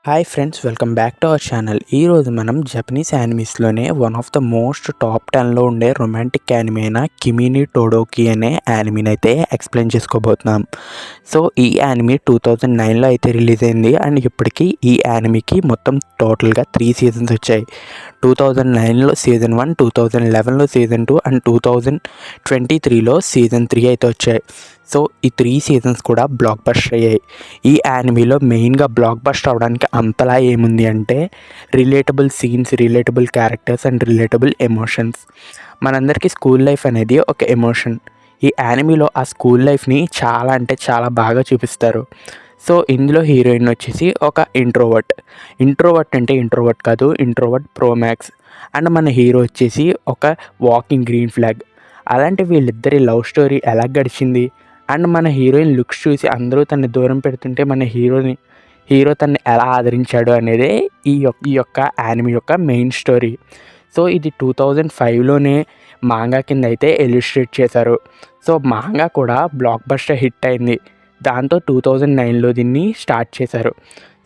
Hi friends, welcome back to our channel. ఈరోజు మనం Japanese యానిమీస్లోనే one of the most top 10లో ఉండే రొమాంటిక్ యానిమీ అయిన కిమిని టోడోకి అనే యానిమీని అయితే ఎక్స్ప్లెయిన్ చేసుకోబోతున్నాం. సో ఈ యానిమీ 2009లో అయితే రిలీజ్ అయింది అండ్ ఇప్పటికీ ఈ యానిమీకి మొత్తం టోటల్గా 3 సీజన్స్ వచ్చాయి. 2009లో సీజన్ 1, 2011లో సీజన్ 2 అండ్ 2023లో సీజన్ 3 అయితే వచ్చాయి. సో ఈ 3 సీజన్స్ కూడా బ్లాక్ బస్టర్ అయ్యాయి. ఈ యానిమీలో మెయిన్గా బ్లాక్ బస్టర్ అవడానికి అంతలా ఏముంది అంటే relatable scenes, relatable characters and relatable emotions. మనందరికీ స్కూల్ లైఫ్ అనేది ఒక ఎమోషన్. ఈ యానిమీలో ఆ స్కూల్ లైఫ్ని చాలా అంటే చాలా బాగా చూపిస్తారు. సో ఇందులో హీరోయిన్ వచ్చేసి ఒక ఇంట్రోవర్ట్ అంటే ఇంట్రోవర్ట్ కాదు, ఇంట్రోవర్ట్ ప్రోమాక్స్. అండ్ మన హీరో వచ్చేసి ఒక వాకింగ్ గ్రీన్ ఫ్లాగ్. అలాంటి వీళ్ళిద్దరి లవ్ స్టోరీ ఎలా గడిచింది అండ్ మన హీరోయిన్ లుక్స్ చూసి అందరూ తనని దూరం పెడుతుంటే మన హీరో తనని ఎలా ఆదరించాడు అనేదే ఈ యొక్క యానిమీ యొక్క మెయిన్ స్టోరీ. సో ఇది 2005లోనే మాంగా కింద అయితే ఇల్లుస్ట్రేట్ చేశారు. సో మాంగా కూడా బ్లాక్ బస్టర్ హిట్ అయింది. దాంతో 2009లో దీన్ని స్టార్ట్ చేశారు.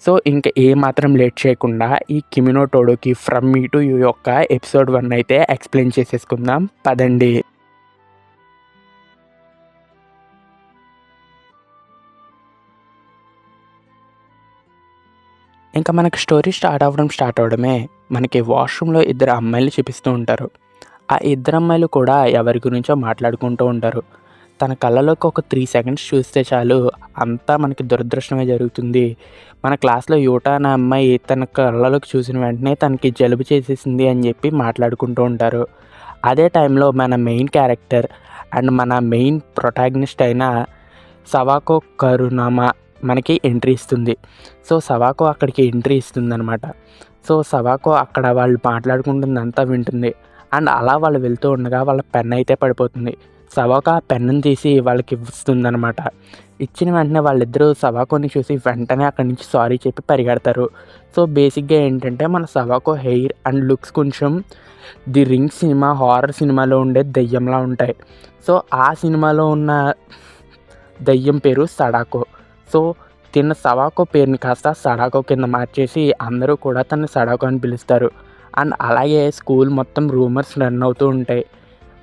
సో ఇంకా ఏమాత్రం లేట్ చేయకుండా ఈ కిమి నో టోడోకి ఫ్రమ్ మీ టు యూ యొక్క ఎపిసోడ్ 1 అయితే ఎక్స్ప్లెయిన్ చేసేసుకుందాం పదండి. ఇంకా మనకి స్టోరీ స్టార్ట్ అవ్వడమే మనకి వాష్రూమ్లో ఇద్దరు అమ్మాయిలు చూపిస్తూ ఉంటారు. ఆ ఇద్దరు అమ్మాయిలు కూడా ఎవరి గురించో మాట్లాడుకుంటూ ఉంటారు. తన కళ్ళలోకి ఒక 3 సెకండ్స్ చూస్తే చాలు అంతా మనకి దురదృష్టమే జరుగుతుంది. మన క్లాస్లో యూటా అనే అమ్మాయి తన కళ్ళలోకి చూసిన వెంటనే తనకి జలుబు చేసేసింది అని చెప్పి మాట్లాడుకుంటూ ఉంటారు. అదే టైంలో మన మెయిన్ క్యారెక్టర్ అండ్ మన మెయిన్ ప్రొటాగనిస్ట్ అయిన సవాకో కరునామా మనకి ఎంట్రీ ఇస్తుంది. సో సవాకో అక్కడికి ఎంట్రీ ఇస్తుందనమాట. సో సవాకో అక్కడ వాళ్ళు మాట్లాడుకుంటుందంతా వింటుంది. అండ్ అలా వాళ్ళు వెళ్తూ ఉండగా వాళ్ళ పెన్ అయితే పడిపోతుంది. సవాకో ఆ పెన్నుని తీసి వాళ్ళకి ఇస్తుందనమాట. ఇచ్చిన వెంటనే వాళ్ళిద్దరూ సవాకోని చూసి వెంటనే అక్కడి నుంచి సారీ చెప్పి పరిగెడతారు. సో బేసిక్గా ఏంటంటే మన సవాకో హెయిర్ అండ్ లుక్స్ కొంచెం ది రింగ్ సినిమా హారర్ సినిమాలో ఉండే దెయ్యంలా ఉంటాయి. సో ఆ సినిమాలో ఉన్న దెయ్యం పేరు సడాకో. సో తిన్న సవాకో పేరుని కాస్త సడాకో కింద మార్చేసి అందరూ కూడా తనని సడాకో అని పిలుస్తారు. అండ్ అలాగే స్కూల్ మొత్తం రూమర్స్ రన్ అవుతూ ఉంటాయి.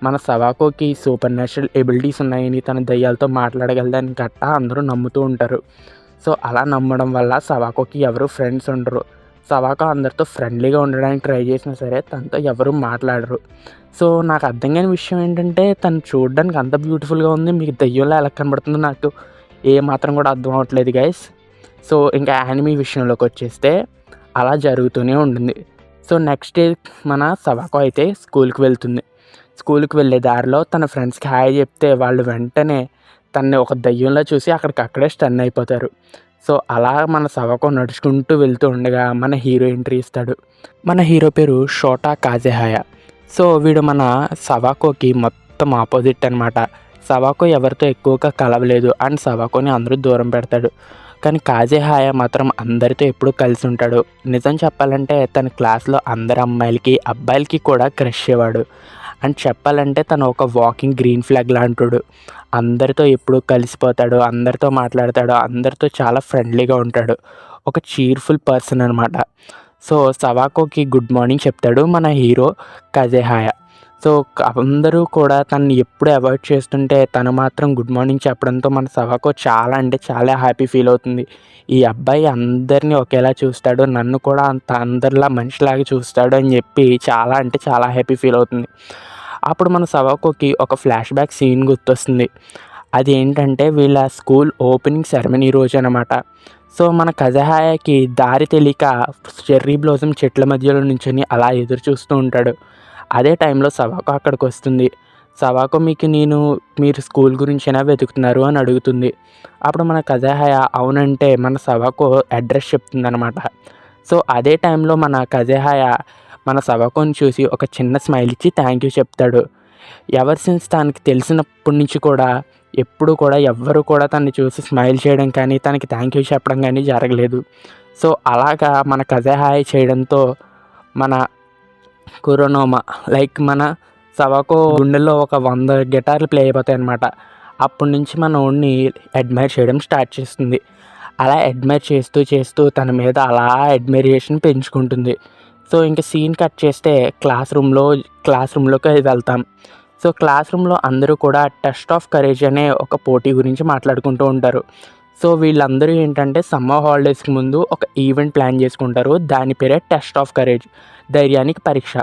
మన సవాకోకి సూపర్ న్యాచురల్ ఎబిలిటీస్ ఉన్నాయని, తన దయ్యాలతో మాట్లాడగలదని గట్టా అందరూ నమ్ముతూ ఉంటారు. సో అలా నమ్మడం వల్ల సవాకోకి ఎవరు ఫ్రెండ్స్ ఉండరు. సవాకో అందరితో ఫ్రెండ్లీగా ఉండడానికి ట్రై చేసినా సరే తనతో ఎవరు మాట్లాడరు. సో నాకు అర్థం కాని విషయం ఏంటంటే తను చూడడానికి అంత బ్యూటిఫుల్గా ఉంది, మీకు దయ్యంలో ఎలా కనబడుతుందో నాకు ఏ మాత్రం కూడా అర్థం అవ్వట్లేదు గైస్. సో ఇంకా యానిమీ విషయంలోకి వచ్చేస్తే అలా జరుగుతూనే ఉంటుంది. సో నెక్స్ట్ డే మన సవాకో అయితే స్కూల్కి వెళ్తుంది. స్కూల్కి వెళ్ళే దారిలో తన ఫ్రెండ్స్కి హాయ్ చెప్తే వాళ్ళు వెంటనే తనని ఒక దయ్యంలో చూసి అక్కడికక్కడే స్టన్ అయిపోతారు. సో అలా మన సవాకో నడుచుకుంటూ వెళ్తూ ఉండగా మన హీరో ఎంట్రీ ఇస్తాడు. మన హీరో పేరు షోటా కాజెహాయా. సో వీడు మన సవాకోకి మొత్తం ఆపోజిట్ అనమాట. సవాకో ఎవరితో ఎక్కువగా కలవలేదు అండ్ సవాకోని అందరూ దూరం పెడతాడు. కానీ కాజెహాయా మాత్రం అందరితో ఎప్పుడూ కలిసి ఉంటాడు. నిజం చెప్పాలంటే తన క్లాస్లో అందరు అమ్మాయిలకి అబ్బాయిలకి కూడా క్రష్ అయ్యేవాడు. అండ్ చెప్పాలంటే తను ఒక వాకింగ్ గ్రీన్ ఫ్లాగ్ లాంటాడు. అందరితో ఎప్పుడూ కలిసిపోతాడు, అందరితో మాట్లాడతాడు, అందరితో చాలా ఫ్రెండ్లీగా ఉంటాడు. ఒక చీర్ఫుల్ పర్సన్ అనమాట. సో సవాకోకి గుడ్ మార్నింగ్ చెప్తాడు మన హీరో కాజెహాయా. సో అందరూ కూడా తనని ఎప్పుడు అవాయిడ్ చేస్తుంటే తను మాత్రం గుడ్ మార్నింగ్ చెప్పడంతో మన సవాకో చాలా అంటే చాలా హ్యాపీ ఫీల్ అవుతుంది. ఈ అబ్బాయి అందరినీ ఒకేలా చూస్తాడు, నన్ను కూడా అంత అందరిలా మనిషిలాగా చూస్తాడు అని చెప్పి చాలా అంటే చాలా హ్యాపీ ఫీల్ అవుతుంది. అప్పుడు మన సవాకోకి ఒక ఫ్లాష్ బ్యాక్ సీన్ గుర్తొస్తుంది. అది ఏంటంటే వీళ్ళ స్కూల్ ఓపెనింగ్ సెరమనీ రోజు అనమాట. సో మన కజహాయాకి దారి తెలియక చెర్రీ బ్లోసమ్ చెట్ల మధ్యలో నుంచొని అలా ఎదురు చూస్తూ ఉంటాడు. అదే టైంలో సవాకో అక్కడికి వస్తుంది. సవాకో మీరు స్కూల్ గురించైనా వెతుకుతున్నారు అని అడుగుతుంది. అప్పుడు మన కజహాయా అవునంటే మన సవాకో అడ్రస్ చెప్తుందనమాట. సో అదే టైంలో మన కజహాయా మన సవాకోని చూసి ఒక చిన్న స్మైల్ ఇచ్చి థ్యాంక్ యూ చెప్తాడు. ఎవర్ సిన్స్ తనకి తెలిసినప్పటి నుంచి కూడా ఎప్పుడు కూడా ఎవ్వరు కూడా తనని చూసి స్మైల్ చేయడం కానీ తనకి థ్యాంక్ యూ చెప్పడం కానీ జరగలేదు. సో అలాగా మన కజహాయా చేయడంతో మన కురోనోమా లైక్ మన సవాకో గుండెల్లో ఒక 100 గిటార్లు ప్లే అయిపోతాయి అన్నమాట. అప్పటి నుంచి మన ఓడిని అడ్మైర్ చేయడం స్టార్ట్ చేస్తుంది. అలా అడ్మైర్ చేస్తూ చేస్తూ తన మీద అలా అడ్మైరేషన్ పెంచుకుంటుంది. సో ఇంక సీన్ కట్ చేస్తే క్లాస్ రూమ్‌లోకి వెళ్తాం. సో క్లాస్ రూమ్‌లో అందరూ కూడా టెస్ట్ ఆఫ్ కరేజ్ అనే ఒక పోటీ గురించి మాట్లాడుకుంటూ ఉంటారు. సో వీళ్ళందరూ ఏంటంటే సమ్మర్ హాలిడేస్‌కి ముందు ఒక ఈవెంట్ ప్లాన్ చేసుకుంటారు. దాని పేరే టెస్ట్ ఆఫ్ కరేజ్, ధైర్యానికి పరీక్ష.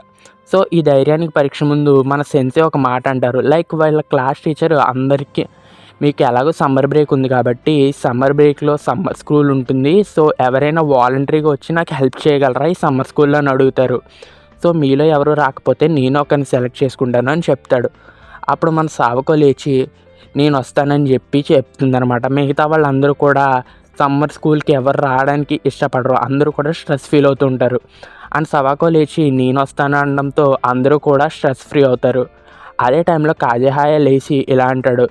సో ఈ ధైర్యానికి పరీక్ష ముందు మన సెన్సే ఒక మాట అంటారు. లైక్ వాళ్ళ క్లాస్ టీచర్ అందరికీ, మీకు ఎలాగో సమ్మర్ బ్రేక్ ఉంది కాబట్టి సమ్మర్ బ్రేక్‌లో సమ్మర్ స్కూల్ ఉంటుంది. సో ఎవరైనా వాలంటరీగా వచ్చి నాకు హెల్ప్ చేయగలరా ఈ సమ్మర్ స్కూల్‌లో అని అడుగుతారు. సో మీలో ఎవరు రాకపోతే నేను ఒకరిని సెలెక్ట్ చేసుకుంటాను అని చెప్తాడు. అప్పుడు మన సావకో లేచి నేను వస్తానని చెప్తుందనమాట. మిగతా వాళ్ళందరూ కూడా సమ్మర్ స్కూల్కి ఎవరు రావడానికి ఇష్టపడరు, అందరూ కూడా స్ట్రెస్ ఫీల్ అవుతూ ఉంటారు. అండ్ సవాకో లేచి నేను వస్తాను అనడంతో అందరూ కూడా స్ట్రెస్ ఫ్రీ అవుతారు. అదే టైంలో కాజేహాయ లేచి ఇలా అంటాడు,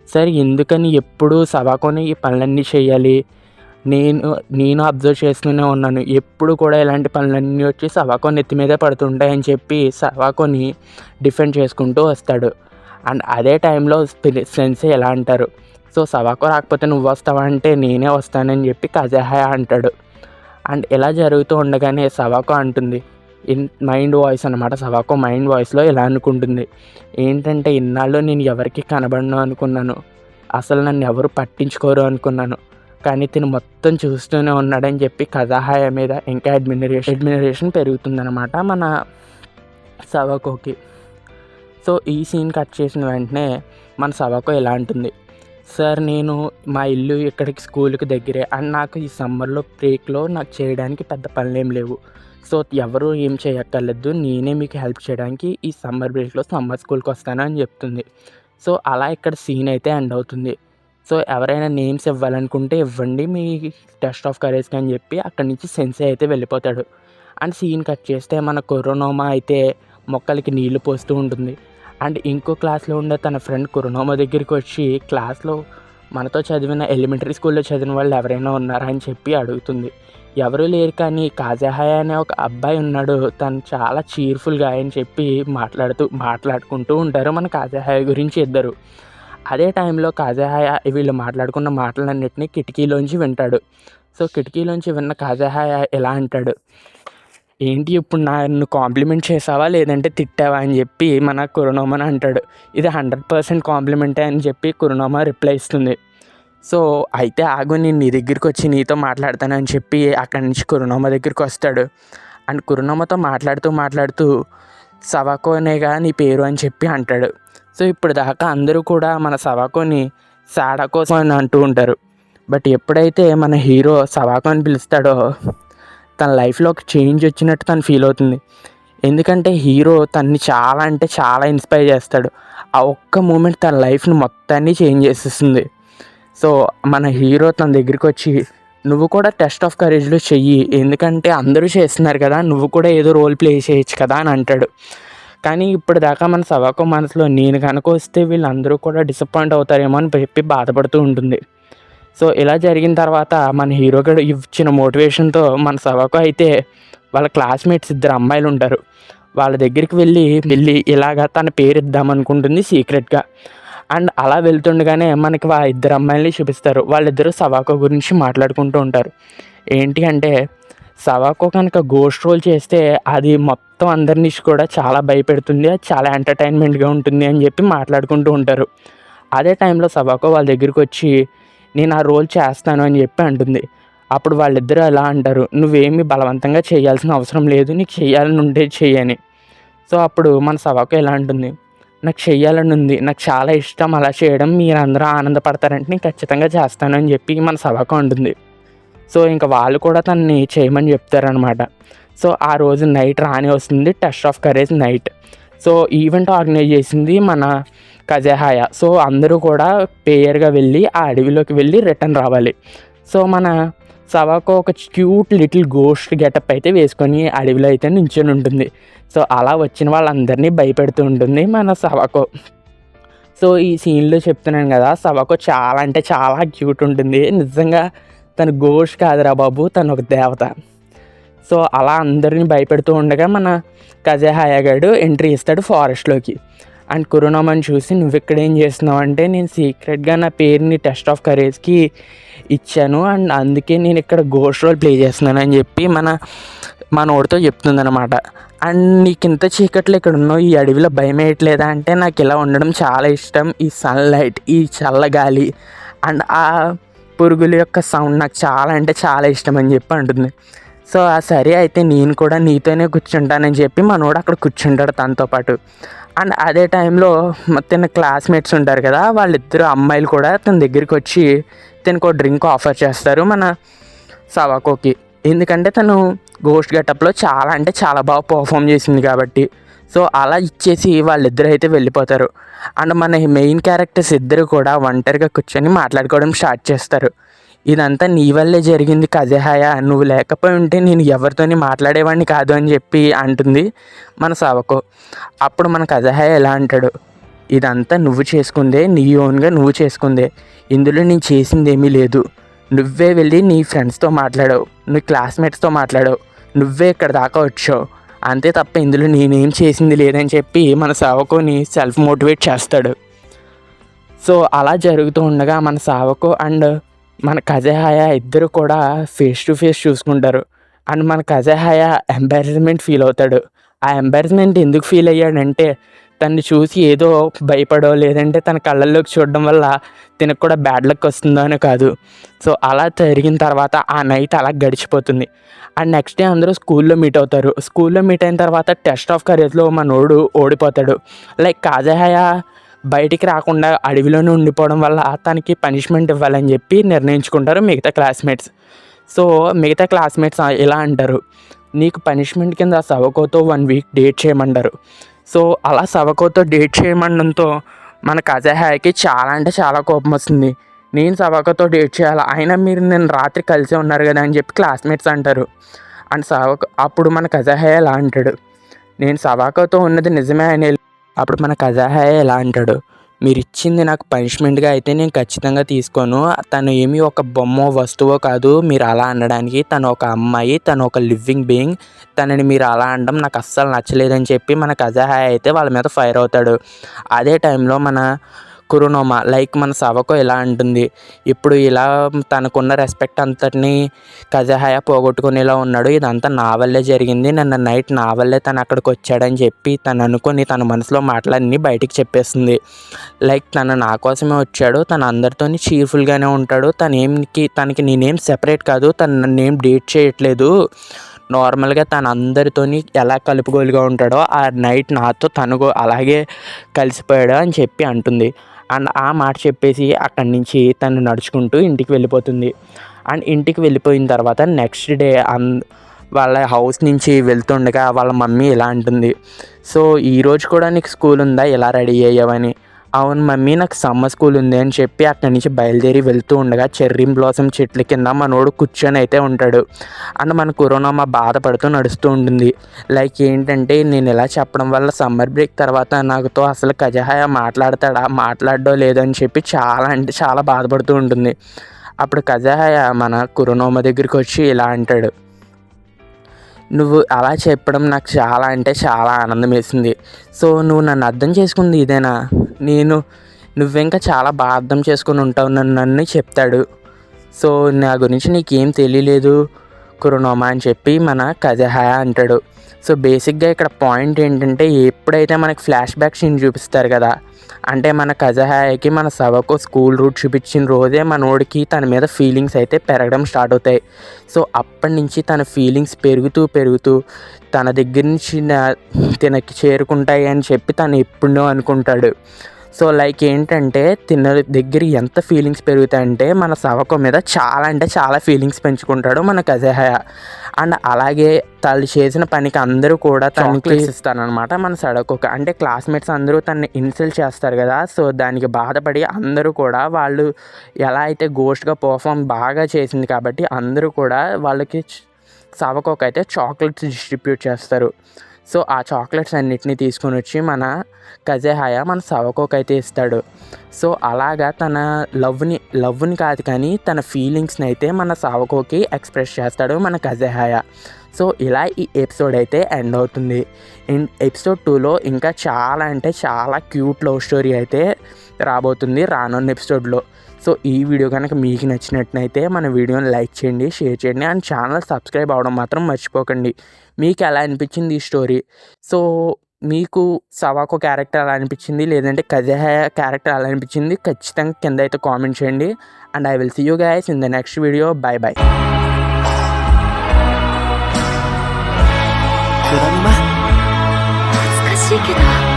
సార్ ఎందుకని ఎప్పుడు సవాకోని ఈ పనులన్నీ చేయాలి? నేను అబ్జర్వ్ చేస్తూనే ఉన్నాను, ఎప్పుడు కూడా ఇలాంటి పనులన్నీ వచ్చి సవాకో నెత్తి మీదే పడుతుంటాయని చెప్పి సవాకోని డిఫెండ్ చేసుకుంటూ వస్తాడు. అండ్ అదే టైంలో సెన్సే ఎలా అంటారు, సో సవాకో రాకపోతే నువ్వు వస్తావా అంటే నేనే వస్తానని చెప్పి కాజేహాయ అంటాడు. అండ్ ఇలా జరుగుతూ ఉండగానే సవాకో అంటుంది, మైండ్ వాయిస్ అనమాట. సవాకో మైండ్ వాయిస్లో ఇలా అనుకుంటుంది, ఏంటంటే ఇన్నాళ్ళు నేను ఎవరికి కనబడను అనుకున్నాను, అసలు నన్ను ఎవరు పట్టించుకోరు అనుకున్నాను, కానీ తిను మొత్తం చూస్తూనే ఉన్నాడని చెప్పి కాజేహాయ మీద ఇంకా అడ్మినిరేషన్ పెరుగుతుందన్నమాట మన సవాకోకి. సో ఈ సీన్ కట్ చేసిన వెంటనే మన సవాకో ఇలా అంటుంది, సార్ నేను మా ఇల్లు ఇక్కడికి స్కూల్కి దగ్గరే అండ్ నాకు ఈ సమ్మర్లో బ్రేక్లో నాకు చేయడానికి పెద్ద పనులేం లేవు. సో ఎవరు ఏం చేయక్కర్లేదు, నేనే మీకు హెల్ప్ చేయడానికి ఈ సమ్మర్ బ్రేక్లో సమ్మర్ స్కూల్కి వస్తాను అని చెప్తుంది. సో అలా ఇక్కడ సీన్ అయితే ఎండ్ అవుతుంది. సో ఎవరైనా నేమ్స్ ఇవ్వాలనుకుంటే ఇవ్వండి మీ టెస్ట్ ఆఫ్ కరేజ్కి అని చెప్పి అక్కడి నుంచి సెన్సే అయితే వెళ్ళిపోతాడు. అండ్ సీన్ కట్ చేస్తే మన కురోనోమా అయితే మొక్కలకి నీళ్లు పోస్తూ ఉంటుంది. అండ్ ఇంకో క్లాస్లో ఉండే తన ఫ్రెండ్ కురోనోమా దగ్గరికి వచ్చి క్లాస్లో మనతో చదివిన ఎలిమెంటరీ స్కూల్లో చదివిన వాళ్ళు ఎవరైనా ఉన్నారా అని చెప్పి అడుగుతుంది. ఎవరు లేరు, కానీ కాజేహాయ అనే ఒక అబ్బాయి ఉన్నాడు, తను చాలా చీర్ఫుల్గా అని చెప్పి మాట్లాడుకుంటూ ఉంటారు మన కాజేహాయ గురించి ఇద్దరు. అదే టైంలో కాజేహాయ వీళ్ళు మాట్లాడుకున్న మాటలన్నింటినీ కిటికీలోంచి వింటాడు. సో కిటికీలోంచి విన్న కాజేహాయ ఎలా అంటాడు, ఏంటి ఇప్పుడు నన్ను కాంప్లిమెంట్ చేసావా లేదంటే తిట్టావా అని చెప్పి మన కురోనోమాని అంటాడు. ఇది 100% కాంప్లిమెంటే అని చెప్పి కురోనోమా రిప్లై ఇస్తుంది. సో అయితే ఆగు, నేను నీ దగ్గరికి వచ్చి నీతో మాట్లాడతానని చెప్పి అక్కడి నుంచి కురోనోమా దగ్గరికి వస్తాడు. అండ్ కురోనోమాతో మాట్లాడుతూ సవాకోనేగా నీ పేరు అని చెప్పి అంటాడు. సో ఇప్పుడు దాకా అందరూ కూడా మన సవాకోని సాడాకో అని అంటూ ఉంటారు. బట్ ఎప్పుడైతే మన హీరో సవాకో అని పిలుస్తాడో తన లైఫ్లో ఒక చేంజ్ వచ్చినట్టు తను ఫీల్ అవుతుంది. ఎందుకంటే హీరో తన్ని చాలా అంటే చాలా ఇన్స్పైర్ చేస్తాడు. ఆ ఒక్క మూమెంట్ తన లైఫ్ని మొత్తాన్ని చేంజ్ చేసేస్తుంది. సో మన హీరో తన దగ్గరికి వచ్చి నువ్వు కూడా టెస్ట్ ఆఫ్ కరేజ్లో చెయ్యి, ఎందుకంటే అందరూ చేస్తున్నారు కదా, నువ్వు కూడా ఏదో రోల్ ప్లే చేయొచ్చు కదా అని అంటాడు. కానీ ఇప్పుడు దాకా మన సవాకో మనసులో నేను కనుక వస్తే వీళ్ళందరూ కూడా డిసప్పాయింట్ అవుతారేమో అని చెప్పి బాధపడుతూ ఉంటుంది. సో ఇలా జరిగిన తర్వాత మన హీరో గడు ఇచ్చిన మోటివేషన్తో మన సవాకో అయితే వాళ్ళ క్లాస్మేట్స్ 2 అమ్మాయిలు ఉంటారు, వాళ్ళ దగ్గరికి వెళ్ళి ఇలాగా తన పేరు ఇద్దామనుకుంటుంది సీక్రెట్గా. అండ్ అలా వెళ్తుండగానే మనకి 2 అమ్మాయిల్ని చూపిస్తారు. వాళ్ళిద్దరూ సవాకో గురించి మాట్లాడుకుంటూ ఉంటారు. ఏంటి అంటే సవాకో కనుక గోస్ట్ రోల్ చేస్తే అది మొత్తం అందరినీ కూడా చాలా భయపెడుతుంది, అది చాలా ఎంటర్టైన్మెంట్గా ఉంటుంది అని చెప్పి మాట్లాడుకుంటూ ఉంటారు. అదే టైంలో సవాకో వాళ్ళ దగ్గరికి వచ్చి నేను ఆ రోల్ చేస్తాను అని చెప్పి అంటుంది. అప్పుడు వాళ్ళిద్దరూ ఎలా అంటారు, నువ్వేమీ బలవంతంగా చేయాల్సిన అవసరం లేదు, నీకు చేయాలని ఉంటే చెయ్యని. సో అప్పుడు మన సవాకో ఎలా అంటుంది, నాకు చెయ్యాలని ఉంది, నాకు చాలా ఇష్టం అలా చేయడం, మీరందరూ ఆనందపడతారంటే నేను ఖచ్చితంగా చేస్తాను అని చెప్పి మన సవాకో అంటుంది. సో ఇంకా వాళ్ళు కూడా తనని చేయమని చెప్తారనమాట. సో ఆ రోజు నైట్ రాని వస్తుంది, test of courage night. So event organise చేసింది మన కాజేహాయ. సో అందరూ కూడా పేయర్గా వెళ్ళి ఆ అడవిలోకి వెళ్ళి రిటర్న్ రావాలి. సో మన సవాకో ఒక క్యూట్ లిటిల్ గోస్ట్ గెటప్ అయితే వేసుకొని అడవిలో అయితే నించొని ఉంటుంది. సో అలా వచ్చిన వాళ్ళందరినీ భయపెడుతూ ఉంటుంది మన సవాకో. సో ఈ సీన్లో చెప్తున్నాను కదా, సవాకో చాలా అంటే చాలా క్యూట్ ఉంటుంది. నిజంగా తను గోస్ట్ కాదురా బాబు, తను ఒక దేవత. సో అలా అందరిని భయపెడుతూ ఉండగా మన కాజేహాయ గాడు ఎంట్రీ ఇస్తాడు ఫారెస్ట్లోకి. అండ్ కురోనోమాని చూసి నువ్వు ఇక్కడ ఏం చేస్తున్నావు అంటే, నేను సీక్రెట్గా నా పేరుని టెస్ట్ ఆఫ్ కరేజ్కి ఇచ్చాను అండ్ అందుకే నేను ఇక్కడ గోస్ట్ రోల్ ప్లే చేస్తున్నాను అని చెప్పి మనోడితో చెప్తుందనమాట. అండ్ నీకు ఇంత చీకట్లో ఇక్కడ ఉన్నావు, ఈ అడవిలో భయం వేయట్లేదా అంటే, నాకు ఇలా ఉండడం చాలా ఇష్టం, ఈ సన్లైట్, ఈ చల్లగాలి అండ్ ఆ పురుగుల యొక్క సౌండ్ నాకు చాలా అంటే చాలా ఇష్టం అని చెప్పి అంటుంది. సో సరే అయితే నేను కూడా నీతోనే కూర్చుంటానని చెప్పి మనోడు అక్కడ కూర్చుంటాడు తనతో పాటు. అండ్ అదే టైంలో తన క్లాస్మేట్స్ ఉంటారు కదా, వాళ్ళిద్దరు అమ్మాయిలు కూడా తన దగ్గరికి వచ్చి తనకు డ్రింక్ ఆఫర్ చేస్తారు మన సవాకోకి. ఎందుకంటే తను గోస్ట్ గెటప్లో చాలా అంటే చాలా బాగా పర్ఫామ్ చేసింది కాబట్టి. సో అలా ఇచ్చేసి వాళ్ళిద్దరు అయితే వెళ్ళిపోతారు. అండ్ మన మెయిన్ క్యారెక్టర్స్ ఇద్దరు కూడా ఒంటరిగా కూర్చొని మాట్లాడుకోవడం స్టార్ట్ చేస్తారు. ఇదంతా నీ వల్లే జరిగింది కజహాయ, నువ్వు లేకపోయి ఉంటే నేను ఎవరితోని మాట్లాడేవాడిని కాదు అని చెప్పి అంటుంది మన సవాకో. అప్పుడు మన కజహాయ ఎలా అంటాడు, ఇదంతా నువ్వు చేసుకుందే, నీ ఓన్గా నువ్వు చేసుకుందే, ఇందులో నేను చేసింది ఏమీ లేదు, నువ్వే వెళ్ళి నీ ఫ్రెండ్స్తో మాట్లాడావు, నీ క్లాస్మేట్స్తో మాట్లాడావు, నువ్వే ఇక్కడ దాకా వచ్చావు, అంతే తప్ప ఇందులో నేనేం చేసింది లేదని చెప్పి మన సావకోని సెల్ఫ్ మోటివేట్ చేస్తాడు. సో అలా జరుగుతూ ఉండగా మన సావకో అండ్ మన కజహాయ ఇద్దరు కూడా ఫేస్ టు ఫేస్ చూసుకుంటారు. అండ్ మన కజహాయ ఎంబారస్మెంట్ ఫీల్ అవుతాడు. ఆ ఎంబారస్మెంట్ ఎందుకు ఫీల్ అయ్యాడంటే, తన్ని చూసి ఏదో భయపడో లేదంటే తన కళ్ళల్లోకి చూడడం వల్ల తనకు కూడా బ్యాడ్ లక్ వస్తుందో అని కాదు. సో అలా జరిగిన తర్వాత ఆ నైట్ అలా గడిచిపోతుంది. అండ్ నెక్స్ట్ డే అందరూ స్కూల్లో మీట్ అవుతారు. స్కూల్లో మీట్ అయిన తర్వాత టెస్ట్ ఆఫ్ కరేజ్లో మనోడు ఓడిపోతాడు. లైక్ కజహాయ బయటికి రాకుండా అడవిలోనే ఉండిపోవడం వల్ల తనకి పనిష్మెంట్ ఇవ్వాలని చెప్పి నిర్ణయించుకుంటారు మిగతా క్లాస్మేట్స్. సో మిగతా క్లాస్మేట్స్ ఇలా అంటారు, నీకు పనిష్మెంట్ కింద సవకోతో 1 వీక్ డేట్ చేయమంటారు. సో అలా సవకోతో డేట్ చేయమండంతో మన కజహాయకి చాలా అంటే చాలా కోపం వస్తుంది. నేను సవకోతో డేట్ చేయాలి, అయినా మీరు నేను రాత్రి కలిసే ఉన్నారు కదా అని చెప్పి క్లాస్మేట్స్ అంటారు. అండ్ అప్పుడు మన కజహాయ ఎలా అంటాడు, నేను సవాకోతో ఉన్నది నిజమే అని. అప్పుడు మన కజహాయ ఎలా అంటాడు, మీరు ఇచ్చింది నాకు పనిష్మెంట్గా అయితే నేను ఖచ్చితంగా తీసుకోను, తను ఏమీ ఒక బొమ్మో వస్తువో కాదు మీరు అలా అనడానికి, తను ఒక అమ్మాయి, తను ఒక లివింగ్ బీయింగ్, తనని మీరు అలా అనడం నాకు అస్సలు నచ్చలేదని చెప్పి మన కజహాయ అయితే వాళ్ళ మీద ఫైర్ అవుతాడు. అదే టైంలో మన కురోనోమా లైక్ మన సవకో ఎలా అంటుంది, ఇప్పుడు ఇలా తనకున్న రెస్పెక్ట్ అంతటిని కజహాయ పోగొట్టుకునేలా ఉన్నాడు, ఇదంతా నా వల్లే జరిగింది, నిన్న నైట్ నా వల్లే తను అక్కడికి వచ్చాడని చెప్పి తను అనుకొని తన మనసులో మాటలన్నీ బయటికి చెప్పేస్తుంది. లైక్ తను నా కోసమే వచ్చాడు, తను అందరితోని చీర్ఫుల్గానే ఉంటాడు, తనకి నేనేం సెపరేట్ కాదు, తను నన్నేం డేట్ చేయట్లేదు, నార్మల్గా తను అందరితోని ఎలా కలుపుగోలుగా ఉంటాడో ఆ నైట్ నాతో తను అలాగే కలిసిపోయాడు అని చెప్పి అంటుంది. అండ్ ఆ మాట చెప్పేసి అక్కడి నుంచి తను నడుచుకుంటూ ఇంటికి వెళ్ళిపోతుంది. అండ్ ఇంటికి వెళ్ళిపోయిన తర్వాత నెక్స్ట్ డే వాళ్ళ హౌస్ నుంచి వెళ్తుండగా వాళ్ళ మమ్మీ ఇలా అంటుంది, సో ఈరోజు కూడా నీకు స్కూల్ ఉందా, ఎలా రెడీ అయ్యావని. అవును మమ్మీ, నాకు సమ్మర్ స్కూల్ ఉంది అని చెప్పి అక్కడి నుంచి బయలుదేరి వెళ్తూ ఉండగా చెర్రీ బ్లాసమ్ చెట్ల కింద మనోడు కూర్చొని అయితే ఉంటాడు. అండ్ మన కురోనోమా బాధపడుతూ నడుస్తూ ఉంటుంది. లైక్ ఏంటంటే, నేను ఇలా చెప్పడం వల్ల సమ్మర్ బ్రేక్ తర్వాత నాకుతో అసలు కజహాయ మాట్లాడడో లేదో అని చెప్పి చాలా అంటే చాలా బాధపడుతూ ఉంటుంది. అప్పుడు కజహాయ మన కురోనోమా దగ్గరికి వచ్చి ఇలా అంటాడు, నువ్వు అలా చెప్పడం నాకు చాలా అంటే చాలా ఆనందం వేసింది. సో నువ్వు నన్ను అర్థం చేసుకుంది ఇదేనా, నువ్వింకా చాలా బాగా అర్థం చేసుకుని ఉంటావు నన్ను చెప్తాడు. సో నా గురించి నీకేం తెలియలేదు కురోనోమా అని చెప్పి మన కజహాయ అంటాడు. సో బేసిక్గా ఇక్కడ పాయింట్ ఏంటంటే, ఎప్పుడైతే మనకి ఫ్లాష్ బ్యాక్ సీన్ చూపిస్తారు కదా, అంటే మన కజహాయకి మన సవకో స్కూల్ రూట్ చూపించిన రోజే మనోడికి తన మీద ఫీలింగ్స్ అయితే పెరగడం స్టార్ట్ అవుతాయి. సో అప్పటి నుంచి తన ఫీలింగ్స్ పెరుగుతూ తన దగ్గర నుంచి తనకి చేరుకుంటాయి అని చెప్పి తను ఎప్పుడో అనుకుంటాడు. సో లైక్ ఏంటంటే, తిన్న దగ్గర ఎంత ఫీలింగ్స్ పెరుగుతాయంటే మన సవకో మీద చాలా అంటే చాలా ఫీలింగ్స్ పెంచుకుంటాడు మన కజహాయ. అండ్ అలాగే తను చేసిన పనికి అందరూ కూడా తనకి ఇస్తారనమాట మన సడకోకి. అంటే క్లాస్మేట్స్ అందరూ తనని ఇన్సల్ట్ చేస్తారు కదా, సో దానికి బాధపడి అందరూ కూడా వాళ్ళు ఎలా అయితే గోస్ట్గా పర్ఫామ్ బాగా చేసింది కాబట్టి అందరూ కూడా వాళ్ళకి సవకోకి అయితే చాక్లెట్స్ డిస్ట్రిబ్యూట్ చేస్తారు. సో ఆ చాక్లెట్స్ అన్నిటిని తీసుకొని వచ్చి మన కజేహాయ మన సవకోకి అయితే ఇస్తాడు. సో అలాగా తన లవ్ని కాదు కానీ తన ఫీలింగ్స్ని అయితే మన సవకోకి ఎక్స్ప్రెస్ చేస్తాడు మన కజేహాయ. సో ఇలా ఈ ఎపిసోడ్ అయితే ఎండ్ అవుతుంది. ఎపిసోడ్ 2లో ఇంకా చాలా అంటే చాలా క్యూట్ లవ్ స్టోరీ అయితే రాబోతుంది రానున్న ఎపిసోడ్లో. సో ఈ వీడియో కనుక మీకు నచ్చినట్లయితే మన వీడియోని లైక్ చేయండి, షేర్ చేయండి అండ్ ఛానల్ సబ్స్క్రైబ్ అవ్వడం మాత్రం మర్చిపోకండి. మీకు ఎలా అనిపించింది ఈ స్టోరీ? సో మీకు సవాకో క్యారెక్టర్ ఎలా అనిపించింది, లేదంటే కజేహాయ క్యారెక్టర్ ఎలా అనిపించింది ఖచ్చితంగా కింద అయితే కామెంట్ చేయండి. And I will see you guys in the next video. Bye బై.懐かしいけど